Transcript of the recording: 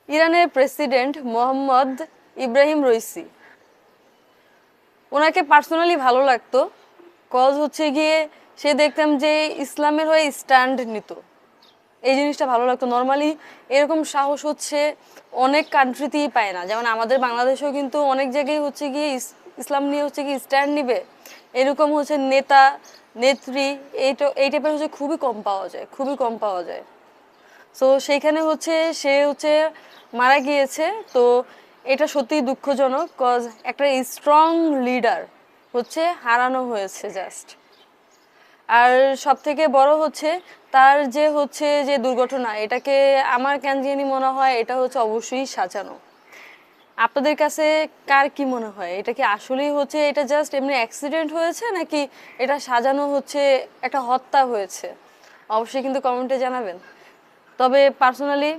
ইরানের president Mohammad Ibrahim Raisi, ওনাকে personally ভালো লাগতো। কজ হচ্ছে গিয়ে সে দেখতাম যে ইসলামের হয়ে স্ট্যান্ড নিত, এই জিনিসটা ভালো লাগতো। নর্মালি এরকম সাহস হচ্ছে অনেক কান্ট্রিতেই পায় না, যেমন আমাদের বাংলাদেশেও কিন্তু অনেক জায়গায় হচ্ছে গিয়ে ইসলাম নিয়ে হচ্ছে কি স্ট্যান্ড নিবে এরকম হচ্ছে নেতা নেত্রী, এই টাইপের হচ্ছে খুবই কম পাওয়া যায়, খুবই কম পাওয়া যায়। সো সেইখানে হচ্ছে সে হচ্ছে মারা গিয়েছে। তো এটা সত্যিই দুঃখজনক, কজ একটা স্ট্রং লিডার হচ্ছে হারানো হয়েছে জাস্ট। আর সব থেকে বড় হচ্ছে তার যে হচ্ছে যে দুর্ঘটনা, এটাকে আমার কেন জানি মনে হয় এটা হচ্ছে অবশ্যই সাজানো। আপনাদের কাছে কার কি মনে হয়, এটা কি আসলেই হচ্ছে এটা জাস্ট এমনি অ্যাক্সিডেন্ট হয়েছে, নাকি এটা সাজানো হচ্ছে একটা হত্যা হয়েছে? অবশ্যই কিন্তু কমেন্টে জানাবেন। তবে পার্সোনালি